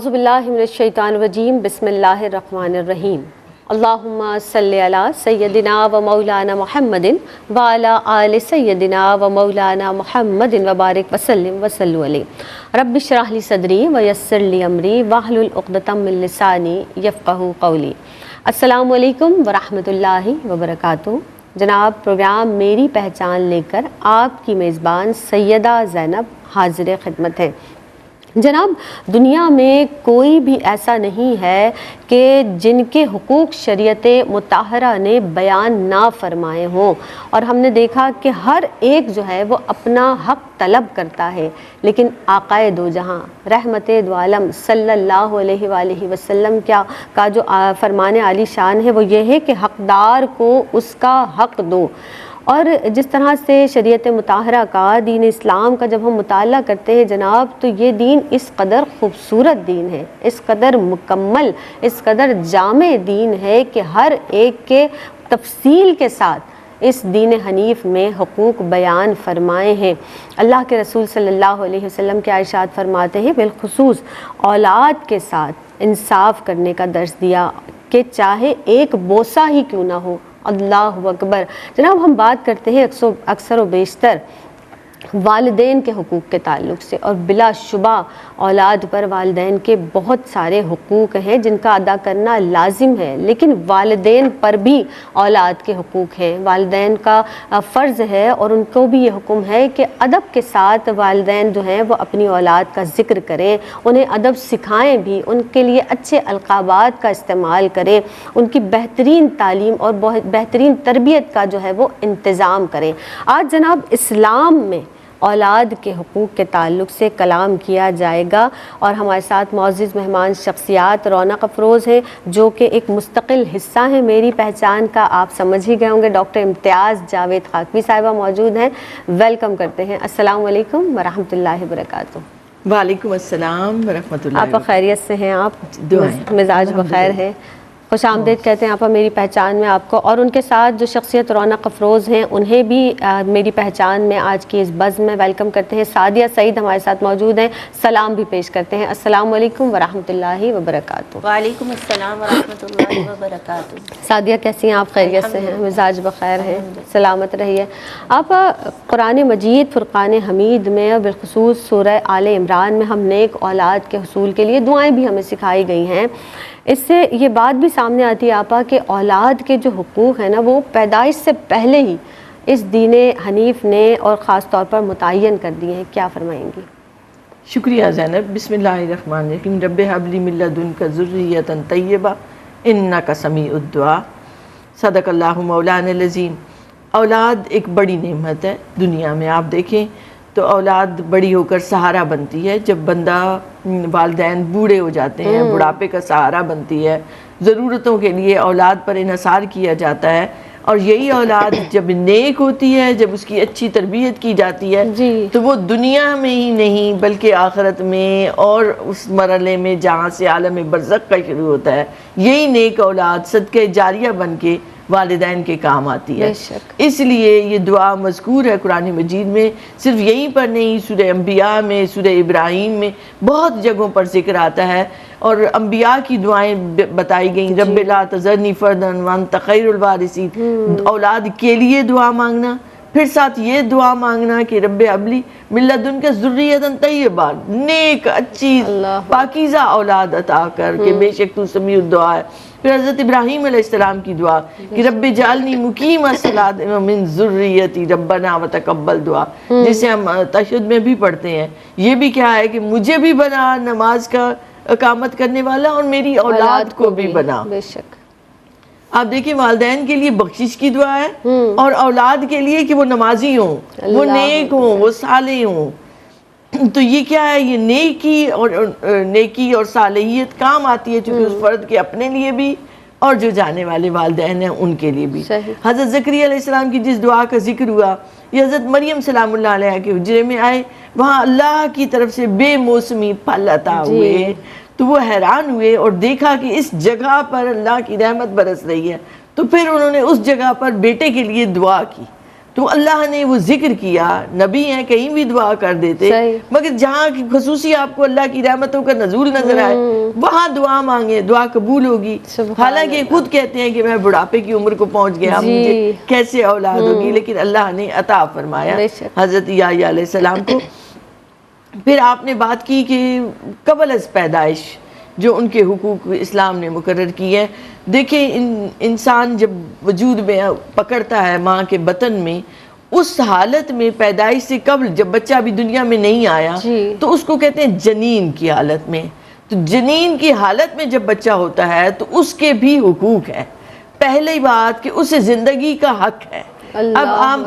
اعوذ باللہ من الشیطان الرجیم بسم اللہ الرحمن الرحیم اللہم صلی علی سیدنا و مولانا محمد وعلی آل سیدنا و مولانا محمد وبارک وسلم وصلو علیہ رب اشرح لی صدری ویسر لی امری واحلل عقدۃ من لسانی یفقہوا قولی۔ السلام علیکم ورحمۃ اللہ وبرکاتہ۔ جناب، پروگرام میری پہچان لے کر آپ کی میزبان سیدہ زینب حاضر خدمت ہے۔ جناب، دنیا میں کوئی بھی ایسا نہیں ہے کہ جن کے حقوق شریعت مطہرہ نے بیان نہ فرمائے ہوں، اور ہم نے دیکھا کہ ہر ایک جو ہے وہ اپنا حق طلب کرتا ہے، لیکن آقائے دو جہاں رحمت دو عالم صلی اللہ علیہ وآلہ وسلم کا جو فرمان عالی شان ہے وہ یہ ہے کہ حقدار کو اس کا حق دو۔ اور جس طرح سے شریعت مطہرہ کا، دین اسلام کا جب ہم مطالعہ کرتے ہیں جناب، تو یہ دین اس قدر خوبصورت دین ہے، اس قدر مکمل، اس قدر جامع دین ہے کہ ہر ایک کے تفصیل کے ساتھ اس دین حنیف میں حقوق بیان فرمائے ہیں۔ اللہ کے رسول صلی اللہ علیہ وسلم کے ارشاد فرماتے ہیں، بالخصوص اولاد کے ساتھ انصاف کرنے کا درس دیا کہ چاہے ایک بوسہ ہی کیوں نہ ہو۔ اللہ اکبر۔ جناب، ہم بات کرتے ہیں اکثر و بیشتر والدین کے حقوق کے تعلق سے، اور بلا شبہ اولاد پر والدین کے بہت سارے حقوق ہیں جن کا ادا کرنا لازم ہے، لیکن والدین پر بھی اولاد کے حقوق ہیں، والدین کا فرض ہے، اور ان کو بھی یہ حکم ہے کہ ادب کے ساتھ والدین جو ہیں وہ اپنی اولاد کا ذکر کریں، انہیں ادب سکھائیں بھی، ان کے لیے اچھے القابات کا استعمال کریں، ان کی بہترین تعلیم اور بہترین تربیت کا جو ہے وہ انتظام کریں۔ آج جناب اسلام میں اولاد کے حقوق کے تعلق سے کلام کیا جائے گا، اور ہمارے ساتھ معزز مہمان شخصیات رونق افروز ہیں جو کہ ایک مستقل حصہ ہیں میری پہچان کا۔ آپ سمجھ ہی گئے ہوں گے، ڈاکٹر امتیاز جاوید خاکوی صاحبہ موجود ہیں۔ ویلکم کرتے ہیں۔ السلام علیکم ورحمۃ اللہ وبرکاتہ۔ وعلیکم السلام ورحمۃ اللہ۔ آپ خیریت سے ہیں؟ آپ مزاج بخیر ہے؟ خوش آمدید کہتے ہیں آپ میری پہچان میں آپ کو، اور ان کے ساتھ جو شخصیت رونق افروز ہیں انہیں بھی میری پہچان میں آج کی اس بزم میں ویلکم کرتے ہیں۔ سعدیہ سعید ہمارے ساتھ موجود ہیں، سلام بھی پیش کرتے ہیں۔ السلام علیکم ورحمۃ اللہ وبرکاتہ۔ وعلیکم السلام ورحمۃ اللہ وبرکاتہ۔ سعدیہ کیسی ہیں آپ؟ خیریت سے ہیں؟ مزاج بخیر ہے؟ سلامت رہیے۔ آپ قرآن مجید فرقان حمید میں، بالخصوص سورہ آل عمران میں، ہم نیک اولاد کے حصول کے لیے دعائیں بھی ہمیں سکھائی گئی ہیں۔ اس سے یہ بات بھی سامنے آتی ہے آپا کہ اولاد کے جو حقوق ہیں نا وہ پیدائش سے پہلے ہی اس دین حنیف نے اور خاص طور پر متعین کر دیے ہیں۔ کیا فرمائیں گی؟ شکریہ زینب۔ بسم اللہ الرحمن الرحیم۔ رب ہب لی من لدنک ذریۃ طیبہ انک سمیع الدعاء۔ صدق اللہ مولانا العظیم۔ اولاد ایک بڑی نعمت ہے دنیا میں۔ آپ دیکھیں تو اولاد بڑی ہو کر سہارا بنتی ہے۔ جب بندہ والدین بوڑھے ہو جاتے ہیں، بڑھاپے کا سہارا بنتی ہے، ضرورتوں کے لیے اولاد پر انحصار کیا جاتا ہے، اور یہی اولاد جب نیک ہوتی ہے، جب اس کی اچھی تربیت کی جاتی ہے تو وہ دنیا میں ہی نہیں بلکہ آخرت میں اور اس مرحلے میں جہاں سے عالم برزخ کا شروع ہوتا ہے، یہی نیک اولاد صدقہ جاریہ بن کے والدین کے کام آتی ہے۔ اس لیے یہ دعا مذکور ہے قرآن مجید میں، صرف یہیں پر نہیں، سورہ انبیاء میں، سورہ ابراہیم میں بہت جگہوں پر ذکر آتا ہے، اور انبیاء کی دعائیں بتائی گئیں۔ رب لا تذرنی فردا وانت خیر الوارثین، اولاد کے لیے دعا مانگنا، پھر ساتھ یہ دعا مانگنا کہ رب ہب لی من لدنک ذریۃ طیبہ، نیک اچھی پاکیزہ اولاد عطا کر کہ بے شک تو سمیع الدعا ہے۔ پھر حضرت ابراہیم علیہ السلام کی دعا کہ رب جعلنی مقیم الصلاۃ ومن ذریتی ربنا وتقبل دعا، جسے ہم تشہد میں بھی پڑھتے ہیں۔ یہ بھی کیا ہے کہ مجھے بھی بنا نماز کا اقامت کرنے والا، اور میری اولاد کو بھی بنا۔ بے شک آپ دیکھیں والدین کے لیے بخشش کی دعا ہے، اور اولاد کے لیے کہ وہ نمازی ہوں، وہ نیک ہوں، وہ صالح ہوں۔ تو یہ کیا ہے، یہ نیکی اور صالحیت کام آتی ہے، چونکہ اس فرد کے اپنے لیے بھی اور جو جانے والے والدین ہیں ان کے لیے بھی۔ حضرت زکریا علیہ السلام کی جس دعا کا ذکر ہوا، یہ حضرت مریم سلام اللہ علیہ کے حجرے میں آئے، وہاں اللہ کی طرف سے بے موسمی پھل عطا ہوئے، تو وہ حیران ہوئے اور دیکھا کہ اس جگہ پر اللہ کی رحمت برس رہی ہے، تو پھر انہوں نے اس جگہ پر بیٹے کے لیے دعا کی، تو اللہ نے وہ ذکر کیا، نبی ہیں کہیں بھی دعا کر دیتے، صحیح۔ مگر جہاں خصوصی آپ کو اللہ کی رحمتوں کا نزول نظر آئے وہاں دعا مانگے، دعا قبول ہوگی۔ سبحان حالانکہ خود کہتے ہیں کہ میں بڑھاپے کی عمر کو پہنچ گیا، جی۔ مجھے کیسے اولاد ہوگی، لیکن اللہ نے عطا فرمایا بے شک۔ حضرت یحییٰ علیہ السلام کو۔ پھر آپ نے بات کی کہ قبل از پیدائش جو ان کے حقوق اسلام نے مقرر کی ہے۔ دیکھیں انسان جب وجود میں پکڑتا ہے ماں کے بطن میں، اس حالت میں پیدائش سے قبل جب بچہ ابھی دنیا میں نہیں آیا جی۔ تو اس کو کہتے ہیں جنین کی حالت میں۔ تو جنین کی حالت میں جب بچہ ہوتا ہے تو اس کے بھی حقوق ہیں۔ پہلی بات کہ اسے زندگی کا حق ہے۔ اب آپ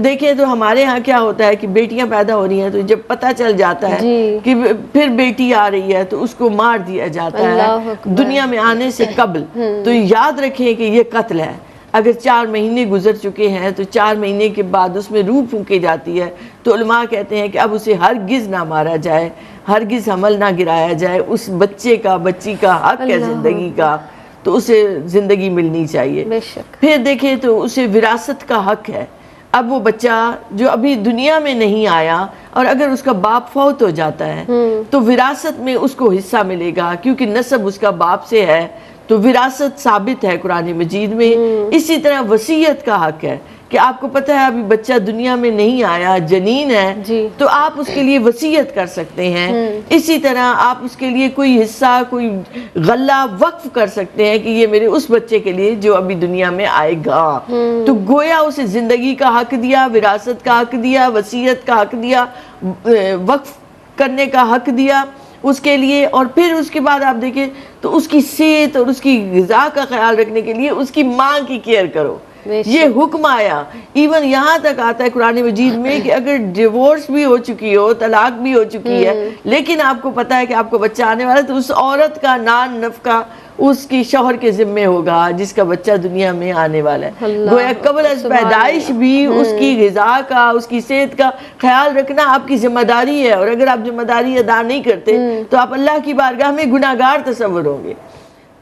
دیکھیں تو ہمارے ہاں کیا ہوتا ہے کہ بیٹیاں پیدا ہو رہی ہیں تو جب پتہ چل جاتا ہے جی۔ کہ پھر بیٹی آ رہی ہے تو اس کو مار دیا جاتا اللہ ہے اکبر۔ دنیا میں آنے سے قبل۔ تو یاد رکھیں کہ یہ قتل ہے۔ اگر 4 مہینے گزر چکے ہیں تو 4 مہینے کے بعد اس میں روح پھونکی جاتی ہے تو علماء کہتے ہیں کہ اب اسے ہرگز نہ مارا جائے، ہرگز حمل نہ گرایا جائے۔ اس بچے کا، بچی کا حق ہے زندگی کا، تو اسے زندگی ملنی چاہیے۔ بے شک۔ پھر دیکھیں تو اسے وراثت کا حق ہے۔ اب وہ بچہ جو ابھی دنیا میں نہیں آیا اور اگر اس کا باپ فوت ہو جاتا ہے تو وراثت میں اس کو حصہ ملے گا، کیونکہ نسب اس کا باپ سے ہے تو وراثت ثابت ہے قرآن مجید میں۔ اسی طرح وصیت کا حق ہے کہ آپ کو پتہ ہے ابھی بچہ دنیا میں نہیں آیا، جنین ہے، جی۔ تو آپ اس کے لیے وصیت کر سکتے ہیں۔ اسی طرح آپ اس کے لیے کوئی حصہ، کوئی غلہ وقف کر سکتے ہیں کہ یہ میرے اس بچے کے لیے جو ابھی دنیا میں آئے گا۔ تو گویا اسے زندگی کا حق دیا، وراثت کا حق دیا، وصیت کا حق دیا، وقف کرنے کا حق دیا اس کے لیے۔ اور پھر اس کے بعد آپ دیکھیں تو اس کی صحت اور اس کی غذا کا خیال رکھنے کے لیے اس کی ماں کی کیئر کرو۔ یہ حکم آیا، ایون یہاں تک آتا ہے قرآن مجید میں کہ اگر ڈیورس بھی ہو چکی ہو، طلاق بھی ہو چکی ہے، لیکن آپ کو پتا ہے کہ آپ کو بچہ آنے والا ہے تو اس عورت کا نان نفقہ اس کی شوہر کے ذمے ہوگا جس کا بچہ دنیا میں آنے والا ہے۔ گویا قبل از پیدائش بھی اس کی غذا کا، اس کی صحت کا خیال رکھنا آپ کی ذمہ داری ہے، اور اگر آپ ذمہ داری ادا نہیں کرتے تو آپ اللہ کی بارگاہ میں گناہگار تصور ہوں گے۔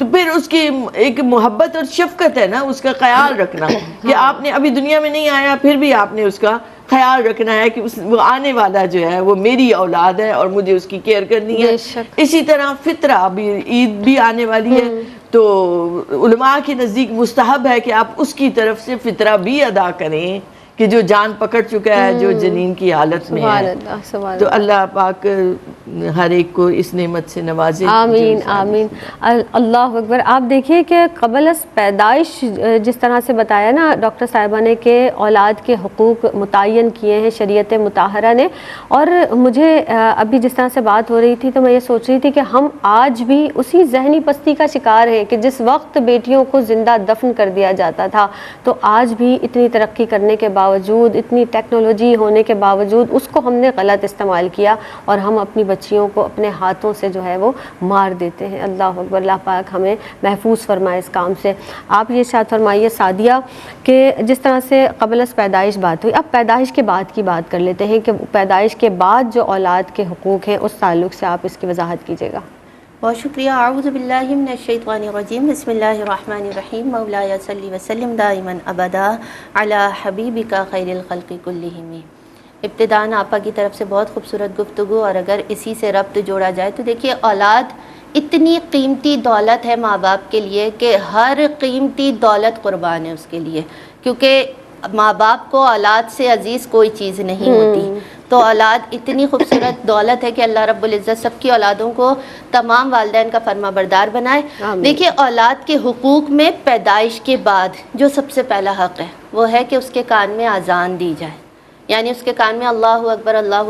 تو پھر اس کی ایک محبت اور شفقت ہے نا، اس کا خیال رکھنا کہ آپ نے ابھی دنیا میں نہیں آیا پھر بھی آپ نے اس کا خیال رکھنا ہے کہ وہ آنے والا جو ہے وہ میری اولاد ہے اور مجھے اس کی کیئر کرنی ہے۔ اسی طرح فطرہ، ابھی عید بھی آنے والی ہے تو علماء کے نزدیک مستحب ہے کہ آپ اس کی طرف سے فطرہ بھی ادا کریں کہ جو جان پکڑ چکا ہے، جو جنین کی حالت میں ہے۔ تو اللہ پاک ہر ایک کو اس نعمت سے نوازے۔ آمین آمین، اللہ اکبر۔ آپ دیکھیے کہ قبل از پیدائش جس طرح سے بتایا نا ڈاکٹر صاحبہ نے کہ اولاد کے حقوق متعین کیے ہیں شریعت مطہرہ نے، اور مجھے ابھی جس طرح سے بات ہو رہی تھی تو میں یہ سوچ رہی تھی کہ ہم آج بھی اسی ذہنی پستی کا شکار ہیں کہ جس وقت بیٹیوں کو زندہ دفن کر دیا جاتا تھا تو آج بھی اتنی ترقی کرنے کے باوجود، اتنی ٹیکنالوجی ہونے کے باوجود اس کو ہم نے غلط استعمال کیا اور ہم اپنی بچیوں کو اپنے ہاتھوں سے جو ہے وہ مار دیتے ہیں۔ اللہ اکبر، اللہ پاک ہمیں محفوظ فرمائے اس کام سے۔ آپ یہ ارشاد فرمائیے سعدیہ کہ جس طرح سے قبل از پیدائش بات ہوئی، اب پیدائش کے بعد کی بات کر لیتے ہیں کہ پیدائش کے بعد جو اولاد کے حقوق ہیں اس تعلق سے آپ اس کی وضاحت کیجیے گا۔ بہت شکریہ۔ اعوذ باللہ من الشیطان الرجیم، بسم اللہ الرحمن الرحیم، مولایا صلی وسلم دائما ابدا علی حبیبک خیر الخلق کلہم۔ ابتداءً آپا کی طرف سے بہت خوبصورت گفتگو، اور اگر اسی سے ربط جوڑا جائے تو دیکھیے اولاد اتنی قیمتی دولت ہے ماں باپ کے لیے کہ ہر قیمتی دولت قربان ہے اس کے لیے، کیونکہ ماں باپ کو اولاد سے عزیز کوئی چیز نہیں ہوتی۔ تو اولاد اتنی خوبصورت دولت ہے کہ اللہ رب العزت سب کی اولادوں کو، تمام والدین کا فرما بردار بنائے۔ دیکھیے اولاد کے حقوق میں پیدائش کے بعد جو سب سے پہلا حق ہے وہ ہے کہ اس کے کان میں اذان دی جائے، یعنی اس کے کان میں اللہ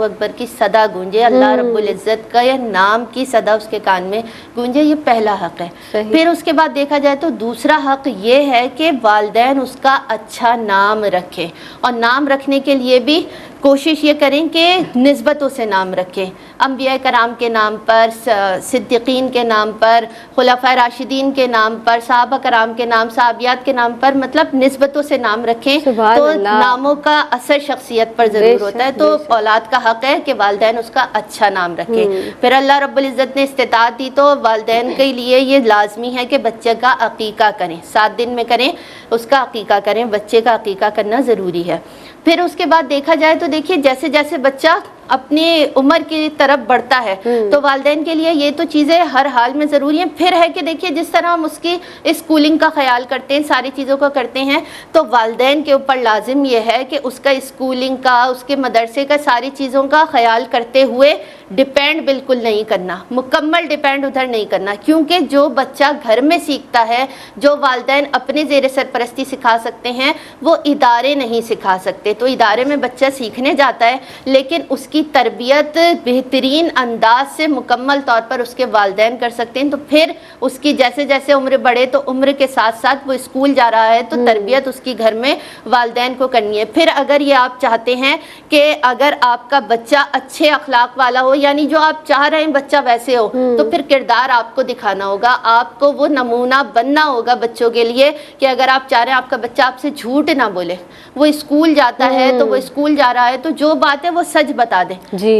اکبر کی صدا گونجے، اللہ رب العزت کا یہ نام کی صدا اس کے کان میں گونجے، یہ پہلا حق ہے۔ پھر اس کے بعد دیکھا جائے تو دوسرا حق یہ ہے کہ والدین اس کا اچھا نام رکھیں، اور نام رکھنے کے لیے بھی کوشش یہ کریں کہ نسبتوں سے نام رکھیں۔ انبیاء کرام کے نام پر، صدیقین کے نام پر، خلفاء راشدین کے نام پر، صحابہ کرام کے نام، صحابیات کے نام پر مطلب نسبتوں سے نام رکھیں تو ناموں کا اثر شخصیت پر ضرور ہوتا ہے. تو اولاد کا حق ہے کہ والدین اس کا اچھا نام رکھیں. پھر اللہ رب العزت نے استطاعت دی تو والدین کے لیے یہ لازمی ہے کہ بچے کا عقیقہ کریں، 7 دن میں کریں، اس کا عقیقہ کریں، بچے کا عقیقہ کرنا ضروری ہے. پھر اس کے بعد دیکھا جائے تو دیکھیے جیسے جیسے بچہ اپنی عمر کی طرف بڑھتا ہے تو والدین کے لیے یہ تو چیزیں ہر حال میں ضروری ہیں. پھر ہے کہ دیکھیے جس طرح ہم اس کی اسکولنگ کا خیال کرتے ہیں، ساری چیزوں کو کرتے ہیں، تو والدین کے اوپر لازم یہ ہے کہ اس کا اسکولنگ کا، اس کے مدرسے کا، ساری چیزوں کا خیال کرتے ہوئے ڈیپینڈ بالکل نہیں کرنا، مکمل ڈیپینڈ ادھر نہیں کرنا. کیونکہ جو بچہ گھر میں سیکھتا ہے، جو والدین اپنے زیر سرپرستی سکھا سکتے ہیں، وہ ادارے نہیں سکھا سکتے. تو ادارے میں بچہ سیکھنے جاتا ہے لیکن اس کی تربیت بہترین انداز سے مکمل طور پر اس کے والدین کر سکتے ہیں. تو پھر اس کی جیسے جیسے عمر بڑھے تو عمر کے ساتھ ساتھ وہ اسکول جا رہا ہے تو تربیت اس کی گھر میں والدین کو کرنی ہے. پھر اگر یہ آپ چاہتے ہیں کہ اگر آپ کا بچہ اچھے اخلاق والا ہو، یعنی جو آپ چاہ رہے ہیں بچہ ویسے ہو، تو پھر کردار آپ کو دکھانا ہوگا، آپ کو وہ نمونہ بننا ہوگا بچوں کے لیے کہ اگر آپ چاہ رہے ہیں آپ کا بچہ آپ سے جھوٹ نہ بولے، وہ اسکول جاتا ہے تو وہ اسکول جا رہا ہے تو جو بات ہے وہ سچ بتا دیں،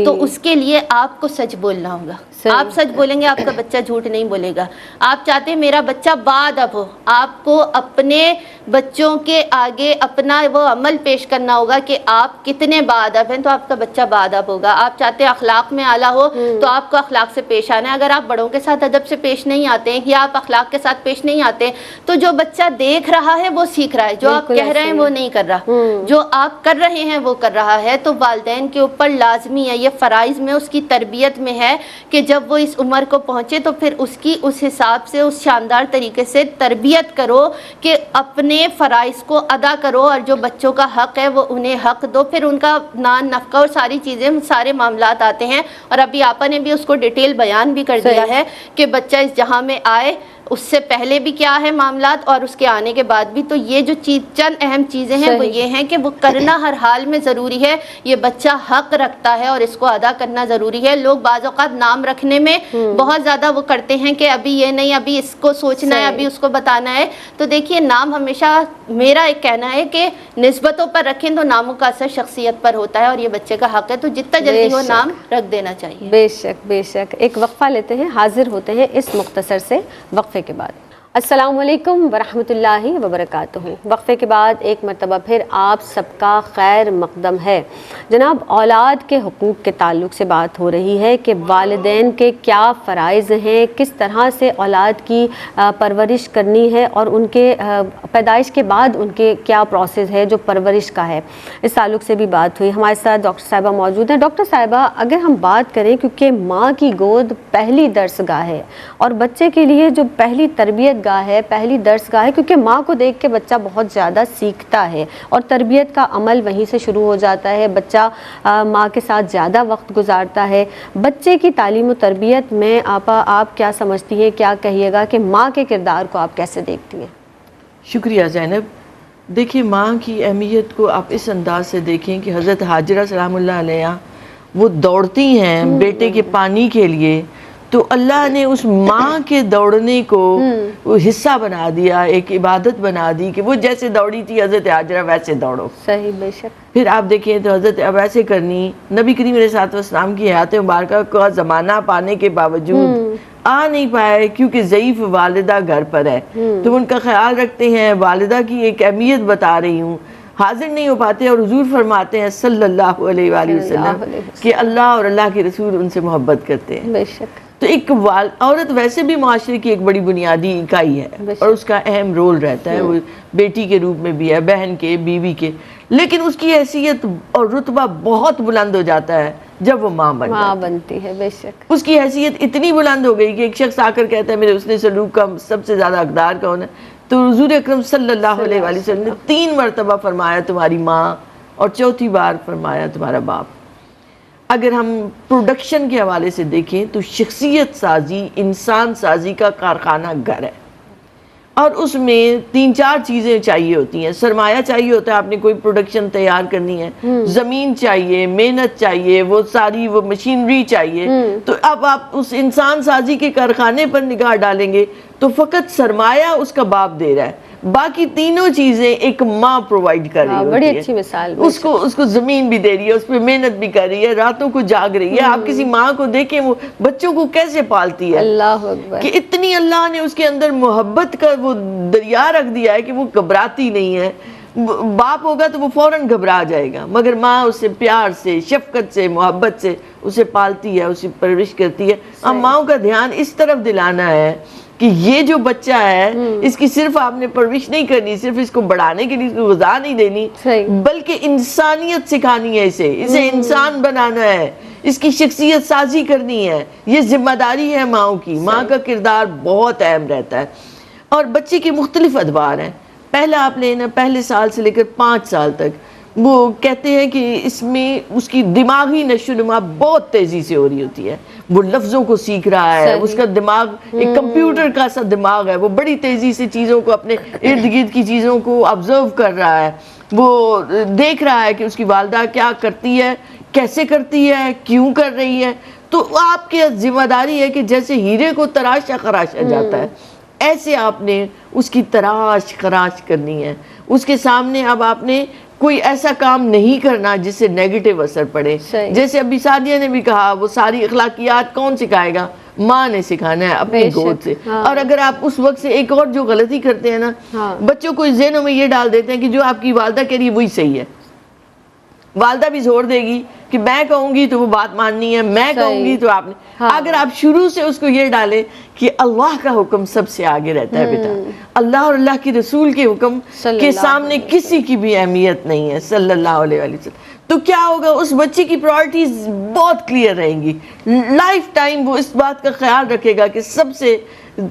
تو اس کے لیے آپ کو سچ بولنا ہوگا. آپ سچ بولیں گے آپ کا بچہ جھوٹ نہیں بولے گا. آپ چاہتے ہیں میرا بچہ باادب ہو، آپ کو اپنے بچوں کے آگے اپنا وہ عمل پیش کرنا ہوگا کہ آپ کتنے باادب ہیں تو آپ کا بچہ باادب ہوگا. آپ چاہتے ہیں اخلاق میں اعلیٰ ہو تو آپ کو اخلاق سے پیش آنا ہے. اگر آپ بڑوں کے ساتھ ادب سے پیش نہیں آتے ہیں یا آپ اخلاق کے ساتھ پیش نہیں آتے تو جو بچہ دیکھ رہا ہے وہ سیکھ رہا ہے، جو آپ کہہ رہے ہیں وہ نہیں کر رہا، جو آپ کر رہے ہیں وہ کر رہا ہے. تو والدین کے اوپر لازمی ہے، یہ فرائض میں اس کی تربیت میں ہے کہ جب وہ اس عمر کو پہنچے تو پھر اس کی اس حساب سے اس شاندار طریقے سے تربیت کرو کہ اپنے فرائض کو ادا کرو اور جو بچوں کا حق ہے وہ انہیں حق دو. پھر ان کا نان نفقہ اور ساری چیزیں سارے معاملات آتے ہیں اور ابھی آپا نے بھی اس کو ڈیٹیل بیان بھی کر دیا ہے کہ بچہ اس جہاں میں آئے اس سے پہلے بھی کیا ہے معاملات اور اس کے آنے کے بعد بھی. تو یہ جو چند اہم چیزیں ہیں وہ یہ ہیں کہ وہ کرنا ہر حال میں ضروری ہے. یہ بچہ حق رکھتا ہے اور اس کو ادا کرنا ضروری ہے. لوگ بعض اوقات نام رکھنے میں بہت زیادہ وہ کرتے ہیں کہ ابھی یہ نہیں، ابھی اس کو سوچنا ہے، ابھی اس کو بتانا ہے. تو دیکھیے نام ہمیشہ میرا ایک کہنا ہے کہ نسبتوں پر رکھیں تو ناموں کا اثر شخصیت پر ہوتا ہے اور یہ بچے کا حق ہے تو جتنا جلدی ہو نام رکھ دینا چاہیے. بے شک بے شک. ایک وقفہ لیتے ہیں، حاضر ہوتے ہیں اس مختصر سے وقفے کے بعد. السلام علیکم ورحمۃ اللہ وبرکاتہ. وقفے کے بعد ایک مرتبہ پھر آپ سب کا خیر مقدم ہے. جناب اولاد کے حقوق کے تعلق سے بات ہو رہی ہے کہ والدین کے کیا فرائض ہیں، کس طرح سے اولاد کی پرورش کرنی ہے اور ان کے پیدائش کے بعد ان کے کیا پروسیس ہے جو پرورش کا ہے، اس تعلق سے بھی بات ہوئی. ہمارے ساتھ ڈاکٹر صاحبہ موجود ہیں. ڈاکٹر صاحبہ اگر ہم بات کریں کیونکہ ماں کی گود پہلی درس گاہ ہے اور بچے کے لیے جو پہلی تربیت گاہ ہے، پہلی درس گاہ ہے، کیونکہ ماں کو دیکھ کے بچہ بہت زیادہ سیکھتا ہے اور تربیت کا عمل وہیں سے شروع ہو جاتا ہے. بچہ ماں کے ساتھ زیادہ وقت گزارتا ہے. بچے کی تعلیم و تربیت میں آپا آپ کیا سمجھتی ہیں، کیا کہیے گا کہ ماں کے کردار کو آپ کیسے دیکھتی ہیں؟ شکریہ زینب. دیکھیں ماں کی اہمیت کو آپ اس انداز سے دیکھیں کہ حضرت حاجرہ سلام اللہ علیہ وہ دوڑتی ہیں بیٹے کے پانی کے لیے، تو اللہ نے اس ماں کے دوڑنے کو وہ حصہ بنا دیا، ایک عبادت بنا دی کہ وہ جیسے دوڑی تھی حضرت حاجرہ ویسے دوڑو. صحیح، بے شک. پھر آپ دیکھیں تو حضرت اب ایسے کرنی نبی کریم علیہ السلام کی حیات مبارکہ کا زمانہ پانے کے باوجود آ نہیں پائے کیونکہ ضعیف والدہ گھر پر ہے، تو ان کا خیال رکھتے ہیں، والدہ کی ایک اہمیت بتا رہی ہوں، حاضر نہیں ہو پاتے اور حضور فرماتے ہیں صلی اللہ علیہ وآلہ وسلم کہ اللہ اور اللہ کے رسول ان سے محبت کرتے ہیں. بے شک. تو ایک عورت ویسے بھی معاشرے کی ایک بڑی بنیادی اکائی ہے اور اس کا اہم رول رہتا ہے، وہ بیٹی کے روپ میں بھی ہے، بہن کے، بیوی کے، لیکن اس کی حیثیت اور رتبہ بہت بلند ہو جاتا ہے جب وہ ماں بنتی ہے. بے شک. اس کی حیثیت اتنی بلند ہو گئی کہ ایک شخص آ کر کہتا ہے میرے حسن سلوک کا سب سے زیادہ حقدار کون ہے، تو حضور اکرم صلی اللہ علیہ وآلہ وسلم نے 3 مرتبہ فرمایا تمہاری ماں اور 4تھی بار فرمایا تمہارا باپ. اگر ہم پروڈکشن کے حوالے سے دیکھیں تو شخصیت سازی، انسان سازی کا کارخانہ گھر ہے. اور اس میں 3-4 چیزیں چاہیے ہوتی ہیں. سرمایہ چاہیے ہوتا ہے, آپ نے کوئی پروڈکشن تیار کرنی ہے, زمین چاہیے, محنت چاہیے, وہ ساری وہ مشینری چاہیے. تو اب آپ اس انسان سازی کے کارخانے پر نگاہ ڈالیں گے تو فقط سرمایہ اس کا باپ دے رہا ہے, باقی تینوں چیزیں ایک ماں پرووائڈ کر رہی ہوتی ہے. بڑی اچھی مثال. اس کو زمین بھی دے رہی ہے, اس پہ محنت بھی کر رہی ہے, راتوں کو جاگ رہی ہے. آپ کسی ماں کو دیکھیں وہ بچوں کو کیسے پالتی ہے, اللہ اکبر, کہ اتنی اللہ نے اس کے اندر محبت کا وہ دریا رکھ دیا ہے کہ وہ گھبراتی نہیں ہے. باپ ہوگا تو وہ فوراً گھبرا جائے گا, مگر ماں اسے پیار سے, شفقت سے, محبت سے اسے پالتی ہے, اسے پرورش کرتی ہے. اب ماؤں کا دھیان اس طرف دلانا ہے کہ یہ جو بچہ ہے اس کی صرف آپ نے پرورش نہیں کرنی, صرف اس کو بڑھانے کے لیے اس کو غذا نہیں دینی, بلکہ انسانیت سکھانی ہے, اسے انسان بنانا ہے, اس کی شخصیت سازی کرنی ہے. یہ ذمہ داری ہے ماؤں کی. ماں کا کردار بہت اہم رہتا ہے. اور بچے کے مختلف ادوار ہیں. پہلا آپ لینا, پہلے سال سے لے کر 5 سال تک, وہ کہتے ہیں کہ اس میں اس کی دماغی نشو و نما بہت تیزی سے ہو رہی ہوتی ہے. وہ لفظوں کو سیکھ رہا ہے, اس کا دماغ ایک کمپیوٹر کا سا دماغ ہے, وہ بڑی تیزی سے چیزوں کو, اپنے ارد گرد کی چیزوں کو آبزرو کر رہا ہے. وہ دیکھ رہا ہے کہ اس کی والدہ کیا کرتی ہے, کیسے کرتی ہے, کیوں کر رہی ہے. تو آپ کی ذمہ داری ہے کہ جیسے ہیرے کو تراشا خراشا جاتا ہے, ایسے آپ نے اس کی تراش خراش کرنی ہے. اس کے سامنے اب آپ نے کوئی ایسا کام نہیں کرنا جس سے نیگیٹو اثر پڑے. جیسے ابھی سعدیہ نے بھی کہا, وہ ساری اخلاقیات کون سکھائے گا؟ ماں نے سکھانا ہے اپنی گود سے. اور اگر آپ اس وقت سے ایک اور جو غلطی کرتے ہیں نا, بچوں کو ذہنوں میں یہ ڈال دیتے ہیں کہ جو آپ کی والدہ کہہ رہی ہے وہی صحیح ہے. والدہ بھی زور دے گی کہ میں کہوں گی تو وہ بات ماننی ہے, میں کہوں گی تو آپ نے. اگر آپ شروع سے اس کو یہ ڈالیں کہ اللہ کا حکم سب سے آگے رہتا ہے بیٹا, اللہ اور اللہ کے رسول کے حکم کے سامنے کسی کی بھی اہمیت نہیں ہے صلی اللہ علیہ وسلم, تو کیا ہوگا؟ اس بچے کی پرائرٹیز بہت کلیئر رہیں گی. لائف ٹائم وہ اس بات کا خیال رکھے گا کہ سب سے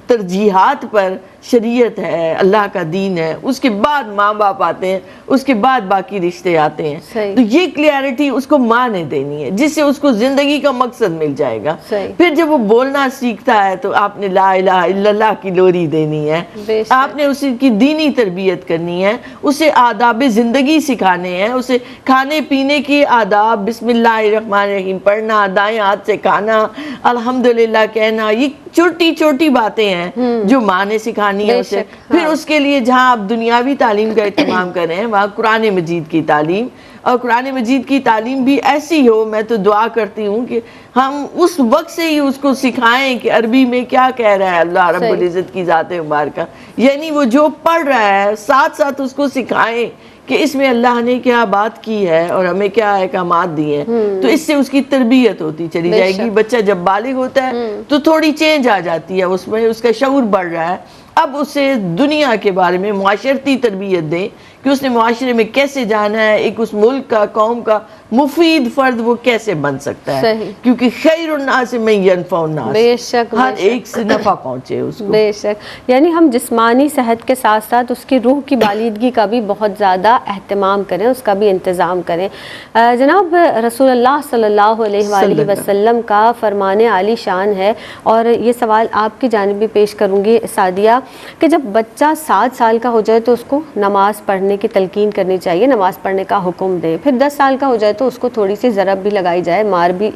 ترجیحات پر شریعت ہے, اللہ کا دین ہے, اس کے بعد ماں باپ آتے ہیں, اس کے بعد باقی رشتے آتے ہیں. تو یہ کلیئرٹی اس کو ماں نے دینی ہے, جس سے اس کو زندگی کا مقصد مل جائے گا. پھر جب وہ بولنا سیکھتا ہے تو آپ نے لا الہ الا اللہ کی لوری دینی ہے, آپ نے اس کی دینی تربیت کرنی ہے, اسے آداب زندگی سکھانے ہیں, اسے کھانے پینے کے آداب, بسم اللہ الرحمن الرحیم پڑھنا, دائیں ہاتھ سے کھانا, الحمدللہ کہنا, یہ چھوٹی چھوٹی باتیں ہیں جو ماں نے سکھانی ہے اسے. پھر اس کے لیے جہاں آپ دنیاوی تعلیم کا اہتمام کر رہے ہیں وہاں قرآن مجید کی تعلیم, اور قرآن مجید کی تعلیم بھی ایسی ہو, میں تو دعا کرتی ہوں کہ ہم اس وقت سے ہی اس کو سکھائیں کہ عربی میں کیا کہہ رہا ہے اللہ رب العزت کی ذات مبارکہ. یعنی وہ جو پڑھ رہا ہے ساتھ ساتھ اس کو سکھائیں کہ اس میں اللہ نے کیا بات کی ہے اور ہمیں کیا احکامات دیے ہیں. تو اس سے اس کی تربیت ہوتی چلی جائے گی. بچہ جب بالغ ہوتا ہے تو تھوڑی چینج آ جاتی ہے اس میں, اس کا شعور بڑھ رہا ہے. اب اسے دنیا کے بارے میں معاشرتی تربیت دیں کہ اس نے معاشرے میں کیسے جانا ہے, ایک اس ملک کا, قوم کا مفید فرد وہ کیسے بن سکتا ہے. کیونکہ خیر الناس من ینفع الناس, بے شک ہر ایک سے نفع پہنچے اس کو. بے شک, یعنی ہم جسمانی صحت کے ساتھ ساتھ اس کی روح کی بالیدگی کا بھی بہت زیادہ اہتمام کریں, اس کا بھی انتظام کریں. جناب رسول اللہ صلی اللہ علیہ وآلہ وسلم کا فرمان عالی شان ہے, اور یہ سوال آپ کی جانب بھی پیش کروں گی سعدیہ, کہ جب بچہ 7 سال کا ہو جائے تو اس کو نماز پڑھنے کی تلقین کرنی چاہیے, نماز پڑھنے کا حکم دے. پھر 10 سال کا ہو جائے تو اس کو تھوڑی سی ضرب بھی لگائی جائے, مار بھی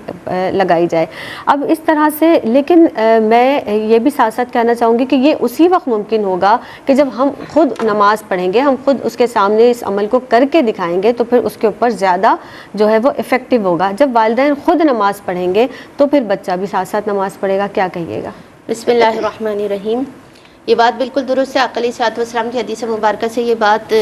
لگائی جائے. اب اس طرح سے, لیکن میں یہ بھی ساتھ ساتھ کہنا چاہوں گی کہ یہ اسی وقت ممکن ہوگا کہ جب ہم خود نماز پڑھیں گے, ہم خود اس کے سامنے اس عمل کو کر کے دکھائیں گے, تو پھر اس کے اوپر زیادہ جو ہے وہ افیکٹو ہوگا. جب والدین خود نماز پڑھیں گے تو پھر بچہ بھی ساتھ ساتھ نماز پڑھے گا. کیا کہیے گا؟ بسم اللہ الرحمن الرحیم. یہ بات بالکل درست ہے. آقا علیہ الصلوۃ والسلام کی حدیث مبارکہ سے یہ بات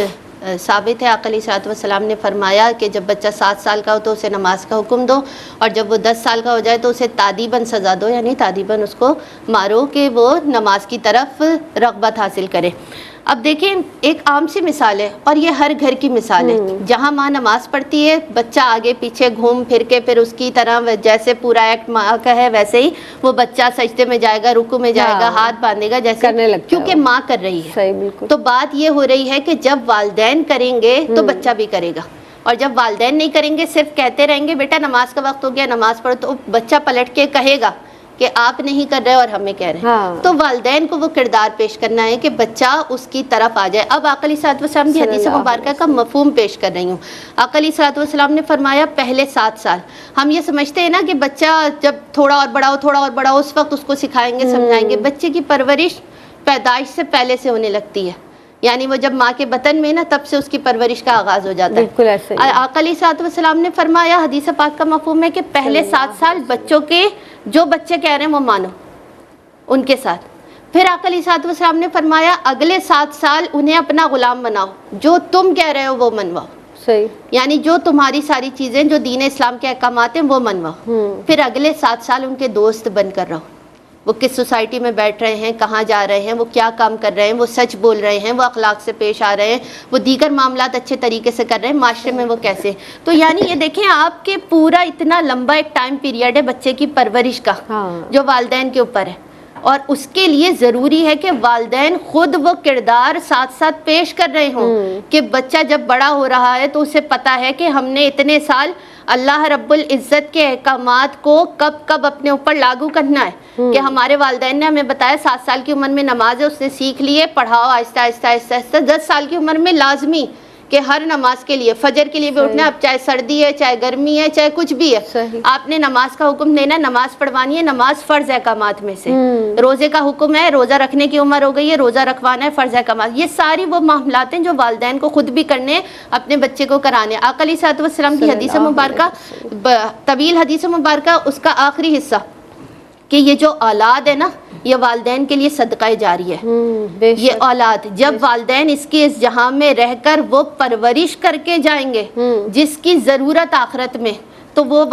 ثابت ہے. آقا علیہ الصلوۃ والسلام نے فرمایا کہ جب بچہ 7 سال کا ہو تو اسے نماز کا حکم دو, اور جب وہ 10 سال کا ہو جائے تو اسے تادیباً سزا دو, یعنی تادیباً اس کو مارو کہ وہ نماز کی طرف رغبت حاصل کرے. اب دیکھیں, ایک عام سی مثال ہے, اور یہ ہر گھر کی مثال ہے. جہاں ماں نماز پڑھتی ہے, بچہ آگے پیچھے گھوم پھر کے پھر اس کی طرح جیسے پورا ایکٹ ماں کا ہے ویسے ہی وہ بچہ سجدے میں جائے گا, رکوع میں جائے گا, ہاتھ باندھے گا جیسے, کیونکہ ماں کر رہی ہے. صحیح, بالکل. تو بات یہ ہو رہی ہے کہ جب والدین کریں گے تو بچہ بھی کرے گا, اور جب والدین نہیں کریں گے, صرف کہتے رہیں گے بیٹا نماز کا وقت ہو گیا نماز پڑھو, تو بچہ پلٹ کے کہے گا کہ آپ نہیں کر رہے اور ہمیں کہہ رہے ہیں. ہاں. تو والدین کو وہ کردار پیش کرنا ہے کہ بچہ اس کی طرف آ جائے. اب آقا علیہ الصلوۃ والسلام کی حدیث مبارکہ کا مفہوم پیش کر رہی ہوں. آقا علیہ الصلوۃ والسلام نے فرمایا پہلے 7 سال. ہم یہ سمجھتے ہیں نا کہ بچہ جب تھوڑا اور بڑا ہو تھوڑا اور بڑا ہو اس وقت اس کو سکھائیں گے سمجھائیں گے. بچے کی پرورش پیدائش سے پہلے سے ہونے لگتی ہے. یعنی وہ جب ماں کے بطن میں نا تب سے اس کی پرورش کا آغاز ہو جاتا ہے. بالکل ایسے ہی. آقا علیہ الصلوۃ والسلام نے فرمایا حدیث پاک کا مفہوم ہے کہ پہلے 7 سال بچوں کے جو بچے کہہ رہے ہیں وہ مانو ان کے ساتھ. پھر آقا علیہ الصلوۃ والسلام نے فرمایا اگلے 7 سال انہیں اپنا غلام بناؤ, جو تم کہہ رہے ہو وہ منواؤ. صحیح. یعنی جو تمہاری ساری چیزیں جو دین اسلام کے احکامات ہیں وہ منواؤ. پھر اگلے 7 سال ان کے دوست بن کر رہو. وہ کس سوسائٹی میں بیٹھ رہے ہیں, کہاں جا رہے ہیں, وہ کیا کام کر رہے ہیں, وہ سچ بول رہے ہیں, وہ اخلاق سے پیش آ رہے ہیں, وہ دیگر معاملات اچھے طریقے سے کر رہے ہیں, معاشرے میں وہ کیسے. تو یعنی یہ دیکھیں آپ کے پورا اتنا لمبا ایک ٹائم پیریڈ ہے بچے کی پرورش کا جو والدین کے اوپر ہے. اور اس کے لیے ضروری ہے کہ والدین خود وہ کردار ساتھ ساتھ پیش کر رہے ہوں کہ بچہ جب بڑا ہو رہا ہے تو اسے پتہ ہے کہ ہم نے اتنے سال اللہ رب العزت کے احکامات کو کب کب اپنے اوپر لاگو کرنا ہے. کہ ہمارے والدین نے ہمیں بتایا 7 سال کی عمر میں نماز ہے, اس نے سیکھ لیے, پڑھاؤ آہستہ آہستہ آہستہ آہستہ. 10 سال کی عمر میں لازمی کہ ہر نماز کے لیے فجر کے لیے بھی اٹھنا ہے, اب چاہے سردی ہے چاہے گرمی ہے چاہے کچھ بھی ہے, آپ نے نماز کا حکم دینا ہے, نماز پڑھوانی ہے. نماز فرض احکامات میں سے. روزے کا حکم ہے, روزہ رکھنے کی عمر ہو گئی ہے, روزہ رکھوانا ہے, فرض احکامات. یہ ساری وہ معاملات ہیں جو والدین کو خود بھی کرنے, اپنے بچے کو کرانے. آقا علیہ الصلوۃ والسلام کی حدیث مبارکہ, طویل حدیث مبارکہ, اس کا آخری حصہ کہ یہ جو اولاد ہے نا یہ والدین کے لیے صدقہ جاری ہے. یہ اولاد جب والدین اس کے اس جہاں میں رہ کر وہ پرورش کر کے جائیں گے جس کی ضرورت آخرت میں, تو وہ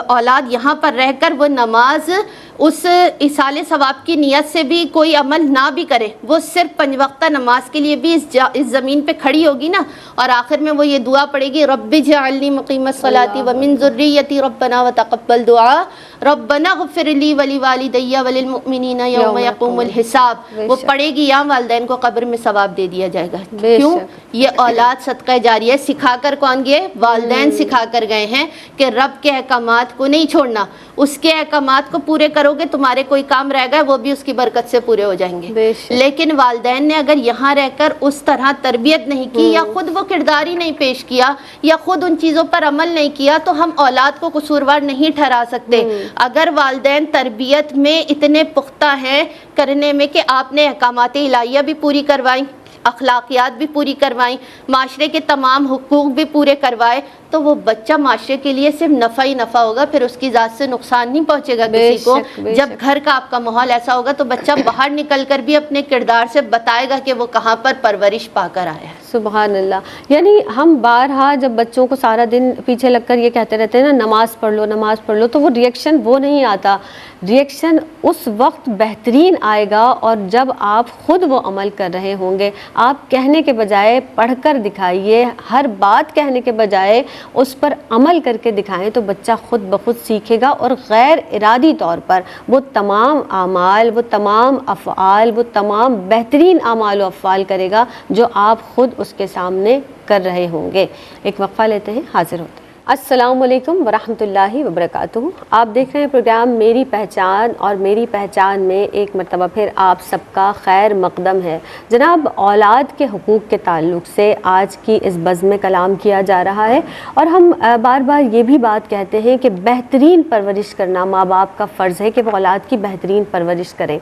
اولاد یہاں پر رہ کر وہ نماز اس ایصال ثواب کی نیت سے بھی کوئی عمل نہ بھی کرے, وہ صرف 5 وقتہ نماز کے لیے بھی اس زمین پہ کھڑی ہوگی نا, اور آخر میں وہ یہ دعا پڑے گی رب اجعلنی مقیم الصلاۃ ومن ذریتی ربنا وتقبل دعاء ربنا اغفر لی ولوالدی وللمؤمنین یوم یقوم الحساب. وہ پڑھے گی, یہاں والدین کو قبر میں ثواب دے دیا جائے گا. کیوں؟ یہ اولاد صدقہ جاریہ ہے. سکھا کر کون گئے؟ والدین سکھا کر گئے ہیں کہ رب کے احکامات کو نہیں چھوڑنا, اس کے احکامات کو پورے کرو گے تمہارے کوئی کام رہ گئے وہ بھی اس کی برکت سے پورے ہو جائیں گے. لیکن والدین نے اگر یہاں رہ کر اس طرح تربیت نہیں کی یا خود وہ کردار ہی نہیں پیش کیا یا خود ان چیزوں پر عمل نہیں کیا تو ہم اولاد کو قصوروار نہیں ٹھہرا سکتے. اگر والدین تربیت میں اتنے پختہ ہیں کرنے میں کہ آپ نے احکامات الہیہ بھی پوری کروائیں, اخلاقیات بھی پوری کروائیں, معاشرے کے تمام حقوق بھی پورے کروائے, تو وہ بچہ معاشرے کے لیے صرف نفع ہی نفع ہوگا. پھر اس کی ذات سے نقصان نہیں پہنچے گا کسی کو. جب گھر کا آپ کا ماحول ایسا ہوگا تو بچہ باہر نکل کر بھی اپنے کردار سے بتائے گا کہ وہ کہاں پر پرورش پا کر آیا ہے. سبحان اللہ. یعنی ہم بارہا جب بچوں کو سارا دن پیچھے لگ کر یہ کہتے رہتے ہیں نا نماز پڑھ لو نماز پڑھ لو, تو وہ ریئیکشن وہ نہیں آتا. ریئیکشن اس وقت بہترین آئے گا اور جب آپ خود وہ عمل کر رہے ہوں گے. آپ کہنے کے بجائے پڑھ کر دکھائیے, ہر بات کہنے کے بجائے اس پر عمل کر کے دکھائیں تو بچہ خود بخود سیکھے گا اور غیر ارادی طور پر وہ تمام اعمال, وہ تمام افعال, وہ تمام بہترین اعمال و افعال کرے گا جو آپ خود اس کے سامنے کر رہے ہوں گے. ایک وقفہ لیتے ہیں, حاضر ہوتے ہیں. السلام علیکم ورحمۃ اللہ وبرکاتہ. آپ دیکھ رہے ہیں پروگرام میری پہچان, اور میری پہچان میں ایک مرتبہ پھر آپ سب کا خیر مقدم ہے. جناب, اولاد کے حقوق کے تعلق سے آج کی اس بزم میں کلام کیا جا رہا ہے, اور ہم بار بار یہ بھی بات کہتے ہیں کہ بہترین پرورش کرنا ماں باپ کا فرض ہے کہ وہ اولاد کی بہترین پرورش کریں.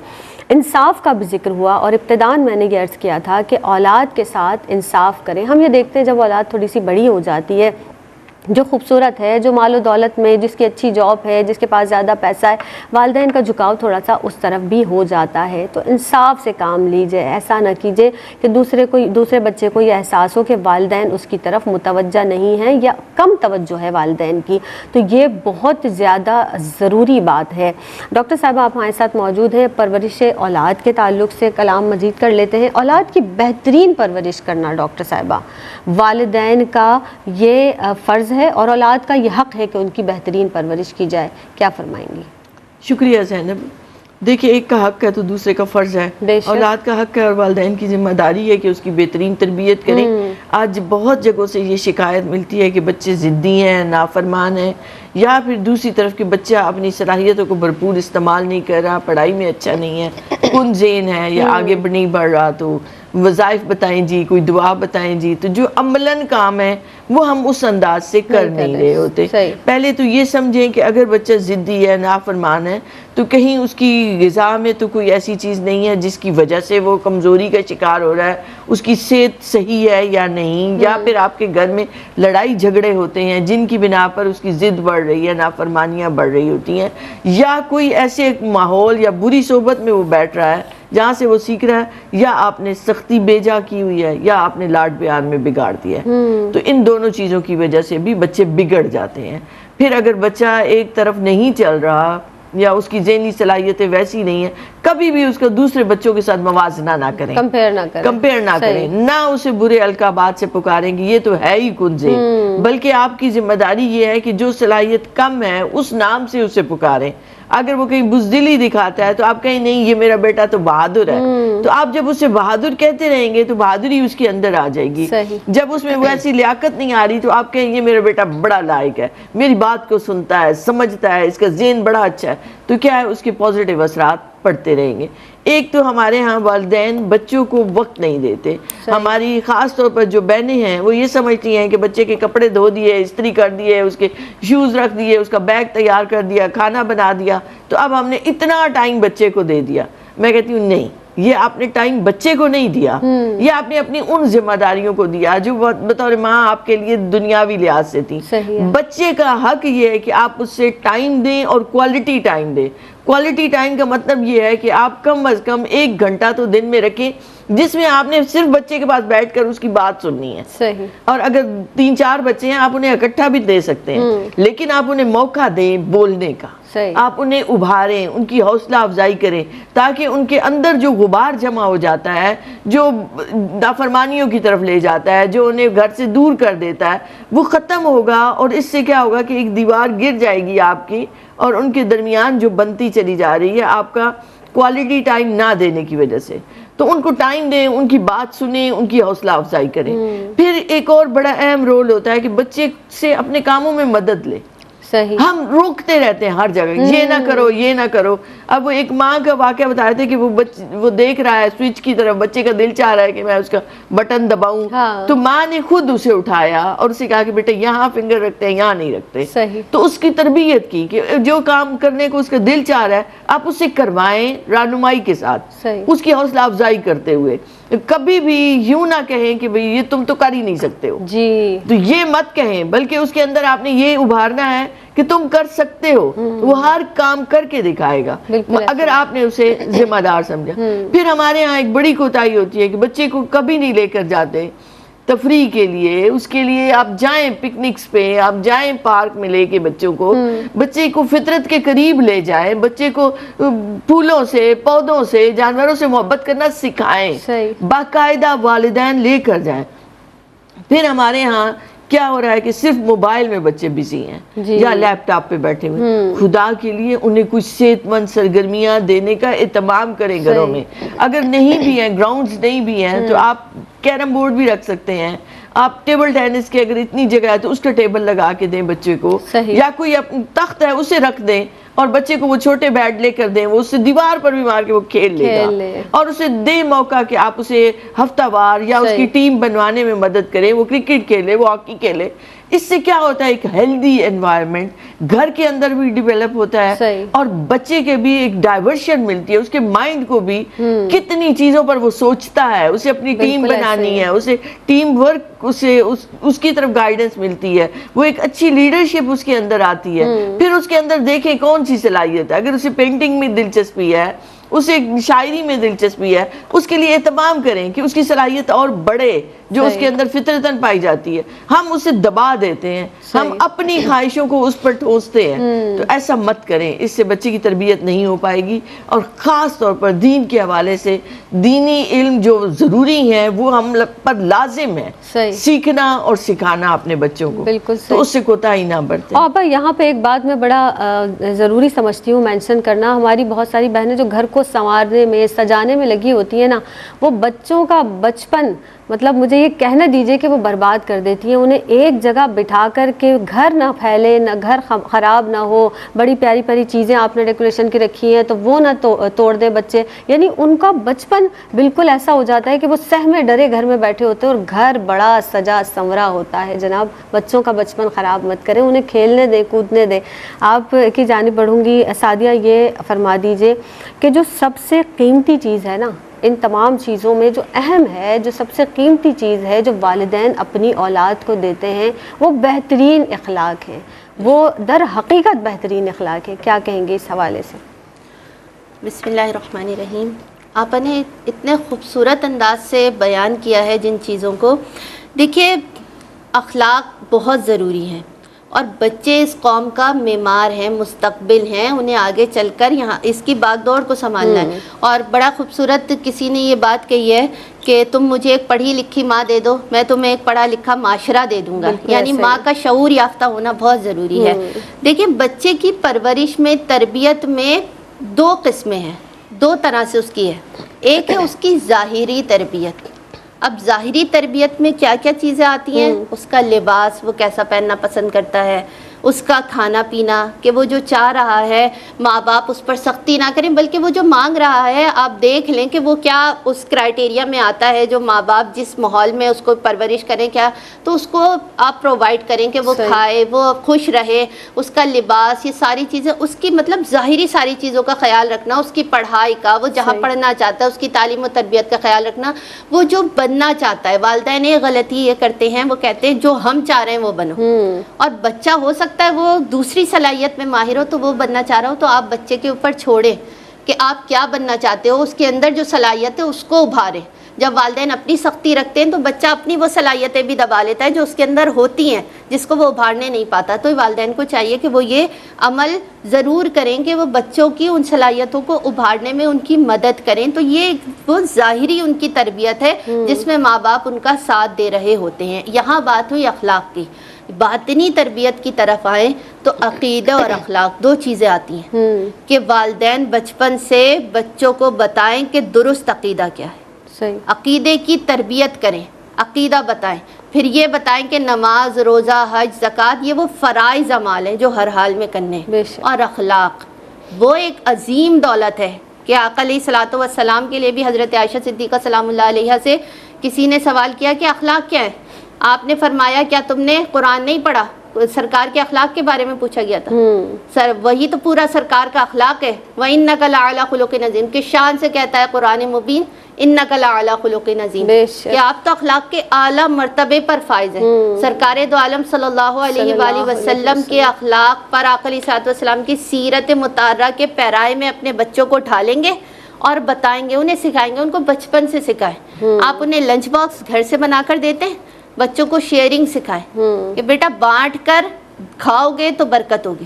انصاف کا بھی ذکر ہوا, اور ابتداءً میں نے یہ عرض کیا تھا کہ اولاد کے ساتھ انصاف کریں. ہم یہ دیکھتے ہیں جب اولاد تھوڑی سی بڑی ہو جاتی ہے, جو خوبصورت ہے, جو مال و دولت میں, جس کی اچھی جاب ہے, جس کے پاس زیادہ پیسہ ہے, والدین کا جھکاؤ تھوڑا سا اس طرف بھی ہو جاتا ہے. تو انصاف سے کام لیجئے. ایسا نہ کیجئے کہ دوسرے بچے کو یہ احساس ہو کہ والدین اس کی طرف متوجہ نہیں ہیں یا کم توجہ ہے والدین کی. تو یہ بہت زیادہ ضروری بات ہے. ڈاکٹر صاحبہ آپ ہمارے ساتھ موجود ہیں. پرورش اولاد کے تعلق سے کلام مزید کر لیتے ہیں. اولاد کی بہترین پرورش کرنا ڈاکٹر صاحبہ والدین کا یہ فرض ہے, اور اولاد کا یہ حق ہے کہ ان کی بہترین پرورش کی جائے. کیا فرمائیں گی؟ شکریہ زینب. دیکھیں ایک کا حق ہے تو دوسرے کا فرض ہے. بے شک. اولاد کا حق ہے اور والدین کی ذمہ داری ہے کہ اس کی بہترین تربیت کریں. آج بہت جگہوں سے یہ شکایت ملتی ہے کہ بچے ضدی ہیں, نافرمان ہیں, یا پھر دوسری طرف کہ بچہ اپنی صلاحیتوں کو بھرپور استعمال نہیں کر رہا, پڑھائی میں اچھا نہیں ہے, کن ذہن ہے, یا آگے نہیں بڑھ رہا. تو وظائف بتائیں جی, کوئی دعا بتائیں جی, تو جو عملاً کام ہے وہ ہم اس انداز سے کر نہیں رہے ہوتے. پہلے تو یہ سمجھیں کہ اگر بچہ ضدی ہے, نافرمان ہے, تو کہیں اس کی غذا میں تو کوئی ایسی چیز نہیں ہے جس کی وجہ سے وہ کمزوری کا شکار ہو رہا ہے, اس کی صحت صحیح ہے یا نہیں, یا پھر آپ کے گھر میں لڑائی جھگڑے ہوتے ہیں جن کی بنا پر اس کی ضد بڑھ رہی ہے, نافرمانیاں بڑھ رہی ہوتی ہیں, یا کوئی ایسے ماحول یا بری صحبت میں وہ بیٹھ رہا ہے جہاں سے وہ سیکھ رہا ہے, یا آپ نے سختی بیجا کی ہوئی ہے, یا آپ نے لاڈ پیار میں بگاڑ دیا ہے. تو ان دونوں چیزوں کی وجہ سے بھی بچے بگڑ جاتے ہیں. پھر اگر بچہ ایک طرف نہیں چل رہا یا اس کی ذہنی صلاحیتیں ویسی نہیں ہیں, کبھی بھی اس کا دوسرے بچوں کے ساتھ موازنہ نہ کریں, کمپیئر نہ کریں, نہ اسے برے القابات سے پکاریں کہ یہ تو ہے ہی کن ذہن, بلکہ آپ کی ذمہ داری یہ ہے کہ جو صلاحیت کم ہے اس نام سے اسے پکاریں. اگر وہ کہیں بزدلی دکھاتا ہے تو آپ کہیں نہیں یہ میرا بیٹا تو بہادر ہے, تو آپ جب اسے بہادر کہتے رہیں گے تو بہادری اس کے اندر آ جائے گی. جب اس میں ویسی لیاقت نہیں آ رہی تو آپ کہیں یہ میرا بیٹا بڑا لائق ہے, میری بات کو سنتا ہے, سمجھتا ہے, اس کا ذہن بڑا اچھا ہے, تو کیا ہے اس کے پازیٹیو اثرات پڑتے رہیں گے. ایک تو ہمارے ہاں والدین بچوں کو وقت نہیں دیتے. ہماری خاص طور پر جو بہنیں ہیں وہ یہ سمجھتی ہیں کہ بچے کے کپڑے دھو دیے, استری کر دیے, اس کے شوز رکھ دیے, اس کا بیگ تیار کر دیا, کھانا بنا دیا, تو اب ہم نے اتنا ٹائم بچے کو دے دیا. میں کہتی ہوں نہیں, یہ آپ نے ٹائم بچے کو نہیں دیا, یہ آپ نے اپنی ان ذمہ داریوں کو دیا جو بطور ماں آپ کے لیے دنیاوی لحاظ سے تھی. بچے کا حق یہ ہے کہ آپ اس سے ٹائم دیں اور کوالٹی ٹائم دیں. کوالٹی ٹائم کا مطلب یہ ہے کہ آپ کم از کم 1 گھنٹہ تو دن میں رکھیں جس میں آپ نے صرف بچے کے پاس بیٹھ کر اس کی بات سننی ہے. اور اگر 3-4 بچے ہیں آپ انہیں اکٹھا بھی دے سکتے ہیں, لیکن آپ انہیں موقع دیں بولنے کا, آپ انہیں ابھاریں, ان کی حوصلہ افزائی کریں, تاکہ ان کے اندر جو غبار جمع ہو جاتا ہے, جو نافرمانیوں کی طرف لے جاتا ہے, جو انہیں گھر سے دور کر دیتا ہے, وہ ختم ہوگا. اور اس سے کیا ہوگا کہ ایک دیوار گر جائے گی آپ کی, اور ان کے درمیان جو بنتی چلی جا رہی ہے آپ کا کوالٹی ٹائم نہ دینے کی وجہ سے. تو ان کو ٹائم دیں, ان کی بات سنیں, ان کی حوصلہ افزائی کریں. پھر ایک اور بڑا اہم رول ہوتا ہے کہ بچے سے اپنے کاموں میں مدد لیں. ہم روکتے رہتے ہیں ہر جگہ, یہ نہ کرو, یہ نہ کرو. اب وہ ایک ماں کا واقعہ بتا رہے تھے کہ وہ دیکھ رہا ہے سوئچ کی طرف, بچے کا دل چاہ رہا ہے کہ میں اس کا بٹن دباؤں, تو ماں نے خود اسے اٹھایا اور اسے کہا کہ بیٹا یہاں فنگر رکھتے ہیں, یہاں نہیں رکھتے. تو اس کی تربیت کی کہ جو کام کرنے کو اس کا دل چاہ رہا ہے آپ اسے کروائیں رہنمائی کے ساتھ, اس کی حوصلہ افزائی کرتے ہوئے. کبھی بھی یوں نہ کہیں کہ بھئی یہ تم تو کر ہی نہیں سکتے ہو, تو یہ مت کہیں, بلکہ اس کے اندر آپ نے یہ ابھارنا ہے کہ تم کر سکتے ہو. وہ ہر کام کر کے دکھائے گا اگر آپ نے اسے ذمہ دار سمجھا. پھر ہمارے ہاں ایک بڑی کوتاہی ہوتی ہے کہ بچے کو کبھی نہیں لے کر جاتے تفریح کے لیے. اس کے لیے آپ جائیں پکنکس پہ, آپ جائیں پارک میں لے کے بچوں کو, بچے کو فطرت کے قریب لے جائیں, بچے کو پھولوں سے, پودوں سے, جانوروں سے محبت کرنا سکھائیں, باقاعدہ والدین لے کر جائیں. پھر ہمارے ہاں کیا ہو رہا ہے کہ صرف موبائل میں بچے بزی ہیں یا لیپ ٹاپ پہ بیٹھے ہوئے. خدا کے لیے انہیں کچھ صحت مند سرگرمیاں دینے کا اہتمام کریں گھروں میں. اگر نہیں بھی ہیں, گراؤنڈز نہیں بھی ہیں, تو آپ کیرم بورڈ بھی رکھ سکتے ہیں. آپ ٹیبل ٹینس کے اگر اتنی جگہ ہے تو اس کا ٹیبل لگا کے دیں بچے کو, یا کوئی تخت ہے اسے رکھ دیں, اور بچے کو وہ چھوٹے بیٹ لے کر دیں, وہ اسے دیوار پر بھی مار کے وہ کھیل لے گا. اور اسے دے موقع کہ آپ اسے ہفتہ وار یا اس کی ٹیم بنوانے میں مدد کریں, وہ کرکٹ کھیلے, وہ ہاکی کھیلے. اس سے کیا ہوتا ہے, ایک ہیلدی انوائرمنٹ گھر کے اندر بھی ڈیولپ ہوتا ہے, اور بچے کے بھی ایک ڈائیورشن ملتی ہے, اس کے مائنڈ کو بھی کتنی چیزوں پر وہ سوچتا ہے, اسے اپنی ٹیم بنانی ہے, اسے ٹیم ورک, اسے اس کی طرف گائیڈنس ملتی ہے, وہ ایک اچھی لیڈرشپ اس کے اندر آتی ہے. پھر اس کے اندر دیکھیں کون سی صلاحیت ہے. اگر اسے پینٹنگ میں دلچسپی ہے, اسے شاعری میں دلچسپی ہے، اس کے لیے اہتمام کریں کہ اس کی صلاحیت اور بڑھے جو اس کے اندر فطرتاً پائی جاتی ہے. ہم اسے دبا دیتے ہیں، ہم اپنی خواہشوں کو اس پر ٹھونستے ہیں. تو ایسا مت کریں، اس سے بچے کی تربیت نہیں ہو پائے گی. اور خاص طور پر دین کے حوالے سے دینی علم جو ضروری ہے وہ ہم پر لازم ہے سیکھنا اور سکھانا اپنے بچوں کو. بالکل تو اس سے کوتاہی نہ برتیں. اور بھائی یہاں پہ ایک بات میں بڑا ضروری سمجھتی ہوں مینشن کرنا، ہماری بہت ساری بہنیں جو گھر کو سنوارنے میں سجانے میں لگی ہوتی ہیں نا، وہ بچوں کا بچپن مطلب مجھے یہ کہنا دیجئے کہ وہ برباد کر دیتی ہیں. انہیں ایک جگہ بٹھا کر کے گھر نہ پھیلے، نہ گھر خراب نہ ہو، بڑی پیاری پیاری چیزیں آپ نے ڈیکوریشن کی رکھی ہیں تو وہ نہ توڑ دیں بچے. یعنی ان کا بچپن بالکل ایسا ہو جاتا ہے کہ وہ سہمے ڈرے گھر میں بیٹھے ہوتے ہیں اور گھر بڑا سجا سنورا ہوتا ہے. جناب بچوں کا بچپن خراب مت کریں، انہیں کھیلنے دیں، کودنے دیں. آپ کی جانب بڑھوں گی سعدیہ، یہ فرما دیجئے کہ جو سب سے قیمتی چیز ہے نا ان تمام چیزوں میں، جو اہم ہے، جو سب سے قیمتی چیز ہے جو والدین اپنی اولاد کو دیتے ہیں، وہ بہترین اخلاق ہے. وہ در حقیقت بہترین اخلاق ہے. کیا کہیں گے اس حوالے سے؟ بسم اللہ الرحمن الرحیم. آپ نے اتنے خوبصورت انداز سے بیان کیا ہے جن چیزوں کو. دیکھیے اخلاق بہت ضروری ہیں اور بچے اس قوم کا معمار ہیں، مستقبل ہیں، انہیں آگے چل کر یہاں اس کی باغ دوڑ کو سنبھالنا ہے. اور بڑا خوبصورت کسی نے یہ بات کہی ہے کہ تم مجھے ایک پڑھی لکھی ماں دے دو، میں تمہیں ایک پڑھا لکھا معاشرہ دے دوں گا. یعنی ماں کا شعور یافتہ ہونا بہت ضروری ہے. دیکھیں بچے کی پرورش میں، تربیت میں دو قسمیں ہیں، دو طرح سے اس کی ہے. ایک ہے اس کی ظاہری تربیت. اب ظاہری تربیت میں کیا کیا چیزیں آتی ہیں؟ اس کا لباس، وہ کیسا پہننا پسند کرتا ہے، اس کا کھانا پینا، کہ وہ جو چاہ رہا ہے ماں باپ اس پر سختی نہ کریں، بلکہ وہ جو مانگ رہا ہے آپ دیکھ لیں کہ وہ کیا اس کرائٹیریا میں آتا ہے جو ماں باپ جس ماحول میں اس کو پرورش کریں، کیا تو اس کو آپ پرووائڈ کریں کہ وہ کھائے، وہ خوش رہے. اس کا لباس، یہ ساری چیزیں اس کی مطلب ظاہری ساری چیزوں کا خیال رکھنا، اس کی پڑھائی کا، وہ جہاں پڑھنا چاہتا ہے اس کی تعلیم و تربیت کا خیال رکھنا. وہ جو بننا چاہتا ہے، والدین یہ غلطی یہ کرتے ہیں، وہ کہتے ہیں جو ہم چاہ رہے ہیں وہ بنو. اور بچہ ہو سکتا ہے وہ دوسری صلاحیت میں ماہر ہو تو وہ بننا چاہ رہا ہو، تو آپ بچے کے اوپر چھوڑیں کہ آپ کیا بننا چاہتے ہو، اس کے اندر جو صلاحیت ہے اس کو ابھاریں. جب والدین اپنی سختی رکھتے ہیں تو بچہ اپنی وہ صلاحیتیں بھی دبا لیتا ہے جو اس کے اندر ہوتی ہیں، جس کو وہ ابھارنے نہیں پاتا. تو والدین کو چاہیے کہ وہ یہ عمل ضرور کریں کہ وہ بچوں کی ان صلاحیتوں کو ابھارنے میں ان کی مدد کریں. تو یہ وہ ظاہری ان کی تربیت ہے جس میں ماں باپ ان کا ساتھ دے رہے ہوتے ہیں. یہاں بات ہوئی اخلاق کی. باطنی تربیت کی طرف آئیں تو عقیدہ اور اخلاق دو چیزیں آتی ہیں کہ والدین بچپن سے بچوں کو بتائیں کہ درست عقیدہ کیا ہے. عقیدے کی تربیت کریں، عقیدہ بتائیں. پھر یہ بتائیں کہ نماز، روزہ، حج، زکوٰۃ یہ وہ فرائض اعمال ہیں جو ہر حال میں کرنے ہیں. اور اخلاق وہ ایک عظیم دولت ہے کہ آقا علیہ الصلوۃ والسلام کے لیے بھی حضرت عائشہ صدیقہ سلام اللہ علیہا سے کسی نے سوال کیا کہ اخلاق کیا ہے؟ آپ نے فرمایا کیا تم نے قرآن نہیں پڑھا؟ سرکار کے اخلاق کے بارے میں پوچھا گیا تھا. وہی تو پورا سرکار کا اخلاق ہے. وَإِنَّكَ لَعَلَىٰ خُلُقٍ عَظِيمٍ کہ شان سے کہتا ہے قرآن مبین إِنَّكَ لَعَلَىٰ خُلُقٍ عَظِيمٍ کہ آپ تو اخلاق کے اعلیٰ مرتبے پر فائز ہیں. سرکار دو عالم صلی اللہ علیہ وآلہ وسلم کے اخلاق پر آقا علیہ الصلوۃ والسلام کی سیرت مطہرہ کے پیرائے میں اپنے بچوں کو ڈھالیں گے اور بتائیں گے، انہیں سکھائیں گے. ان کو بچپن سے سکھائیں. آپ انہیں لنچ باکس گھر سے بنا کر دیتے ہیں، بچوں کو شیئرنگ سکھائیں کہ بیٹا بانٹ کر کھاؤ گے تو برکت ہوگی.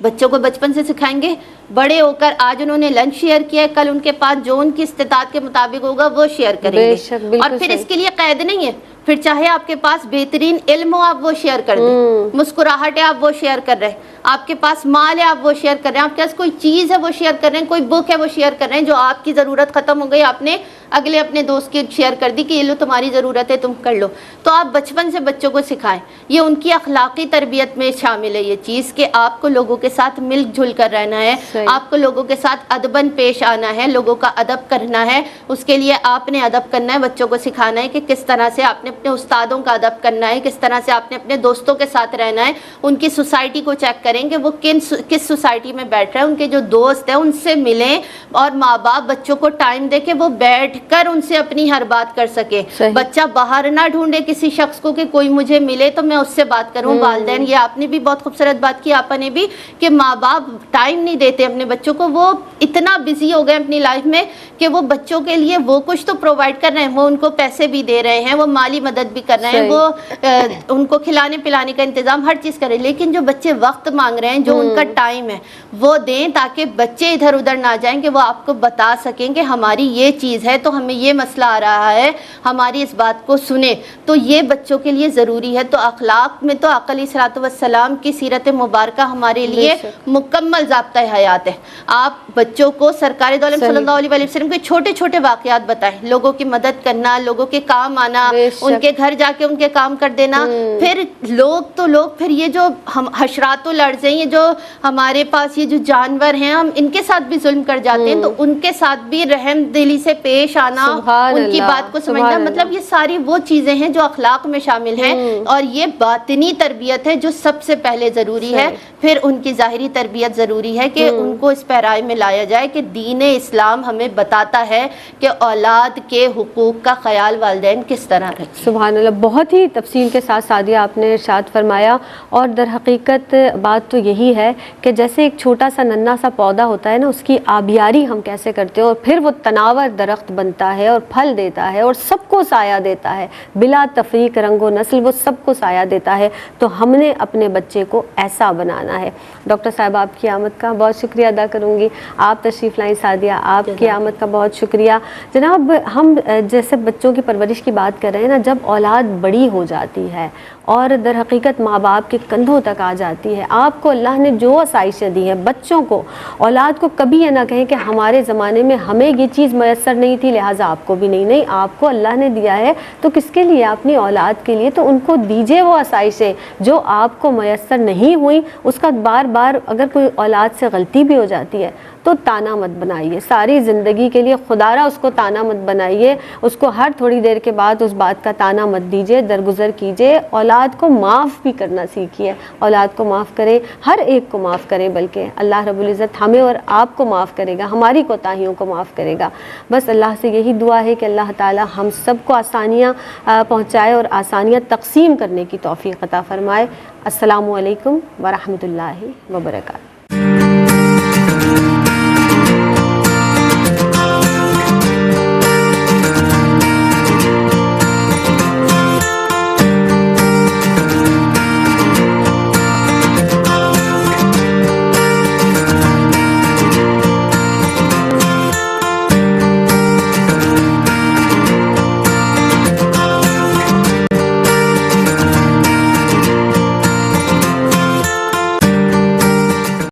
بچوں کو بچپن سے سکھائیں گے. بڑے ہو کر آج انہوں نے لنچ شیئر کیا ہے، کل ان کے پاس جو ان کی استطاعت کے مطابق ہوگا وہ شیئر کریں گے. اور پھر اس کے لیے قید نہیں ہے، پھر چاہے آپ کے پاس بہترین علم ہو آپ وہ شیئر کر دیں، مسکراہٹ ہے آپ وہ شیئر کر رہے ہیں، آپ کے پاس مال ہے آپ وہ شیئر کر رہے ہیں، آپ کے پاس کوئی چیز ہے وہ شیئر کر رہے ہیں، کوئی بک ہے وہ شیئر کر رہے ہیں. جو آپ کی ضرورت ختم ہو گئی آپ نے اگلے اپنے دوست کی شیئر کر دی کہ یہ لو تمہاری ضرورت ہے تم کر لو. تو آپ بچپن سے بچوں کو سکھائیں. یہ ان کی اخلاقی تربیت میں شامل ہے یہ چیز کہ آپ کو لوگوں کے ساتھ مل جل کر رہنا ہے، آپ کو لوگوں کے ساتھ ادباً پیش آنا ہے، لوگوں کا ادب کرنا ہے. اس کے لیے آپ نے ادب کرنا ہے، بچوں کو سکھانا ہے کہ کس طرح سے آپ نے اپنے استادوں کا ادب کرنا ہے، کس طرح سے آپ نے اپنے دوستوں کے ساتھ رہنا ہے. ان کی سوسائٹی کو چیک کریں کہ وہ کس سوسائٹی میں بیٹھ رہے ہیں، ان کے جو دوست ہیں ان سے ملیں. اور ماں باپ بچوں کو ٹائم دے کہ وہ بیٹھ کر ان سے اپنی ہر بات کر سکے. بچہ باہر نہ ڈھونڈے کسی شخص کو کہ کوئی مجھے ملے تو میں اس سے بات کروں. والدین، یہ آپ نے بھی بہت خوبصورت بات کی آپا نے بھی کہ ماں باپ ٹائم نہیں دیتے اپنے بچوں کو، وہ اتنا بزی ہو گئے اپنی لائف میں کہ وہ بچوں کے لیے وہ کچھ تو پرووائڈ کر رہے ہیں، وہ ان کو پیسے بھی دے رہے ہیں، وہ مالی مدد بھی کر رہے ہیں، وہ ان کو کھلانے پلانے کا انتظام ہر چیز کر رہے ہیں، لیکن جو بچے وقت مانگ رہے ہیں، جو ان کا ٹائم ہے وہ دیں، تاکہ بچے ادھر ادھر نہ جائیں، کہ وہ آپ کو بتا سکیں کہ ہماری یہ چیز ہے تو ہمیں یہ مسئلہ آ رہا ہے، ہماری اس بات کو سنیں. تو یہ بچوں کے لیے ضروری ہے. تو اخلاق میں تو آقا علیہ الصلوۃ والسلام کی سیرت مبارکہ ہمارے لیے مکمل ضابطۂ حیات ہے. آپ بچوں کو سرکار دو عالم صلی اللہ علیہ وسلم کے چھوٹے چھوٹے واقعات بتائیں، لوگوں کی مدد کرنا، لوگوں کے کام آنا، ان کے گھر جا کے ان کے کام کر دینا. پھر لوگ تو لوگ، پھر یہ جو ہم حشرات الارض ہیں، یہ جو ہمارے پاس یہ جو جانور ہیں، ہم ان کے ساتھ بھی ظلم کر جاتے ہیں، تو ان کے ساتھ بھی رحم دلی سے پیش آنا، ان کی بات کو سمجھنا، مطلب یہ ساری وہ چیزیں ہیں جو اخلاق میں شامل ہیں. اور یہ باطنی تربیت ہے جو سب سے پہلے ضروری ہے، پھر ان کی ظاہری تربیت ضروری ہے کہ ان کو اس پیرائے میں لایا جائے کہ دین اسلام ہمیں بتاتا ہے کہ اولاد کے حقوق کا خیال والدین کس طرح رکھیں. سبحان اللہ، بہت ہی تفصیل کے ساتھ سعدیہ آپ نے ارشاد فرمایا. اور در حقیقت بات تو یہی ہے کہ جیسے ایک چھوٹا سا ننھا سا پودا ہوتا ہے نا، اس کی آبیاری ہم کیسے کرتے ہیں اور پھر وہ تناور درخت بنتا ہے اور پھل دیتا ہے اور سب کو سایہ دیتا ہے بلا تفریق، رنگ و نسل وہ سب کو سایہ دیتا ہے. تو ہم نے اپنے بچے کو ایسا بنانا ہے. ڈاکٹر صاحب آپ کی آمد کا بہت شکریہ ادا کروں گی. آپ تشریف لائیں سعدیہ، آپ کی آمد کا بہت شکریہ. جناب، ہم جیسے بچوں کی پرورش کی بات کر رہے ہیں نا، جب اولاد بڑی ہو جاتی ہے اور در حقیقت ماں باپ کے کندھوں تک آ جاتی ہے، آپ کو اللہ نے جو آسائشیں دی ہیں بچوں کو، اولاد کو کبھی یہ نہ کہیں کہ ہمارے زمانے میں ہمیں یہ چیز میسر نہیں تھی لہٰذا آپ کو بھی نہیں. نہیں، آپ کو اللہ نے دیا ہے تو کس کے لیے؟ اپنی اولاد کے لیے. تو ان کو دیجئے وہ آسائشیں جو آپ کو میسر نہیں ہوئیں. اس کا بار بار اگر کوئی اولاد سے غلطی بھی ہو جاتی ہے تو تانا مت بنائیے، ساری زندگی کے لیے خدارہ اس کو تانا مت بنائیے، اس کو ہر تھوڑی دیر کے بعد اس بات کا تانا مت دیجیے، درگزر کیجیے. اولاد کو معاف بھی کرنا سیکھیے، اولاد کو معاف کریں، ہر ایک کو معاف کریں، بلکہ اللہ رب العزت ہمیں اور آپ کو معاف کرے گا، ہماری کوتاہیوں کو معاف کرے گا. بس اللہ سے یہی دعا ہے کہ اللہ تعالی ہم سب کو آسانیاں پہنچائے اور آسانیاں تقسیم کرنے کی توفیق عطا فرمائے. السلام علیکم ورحمۃ اللہ وبرکاتہ.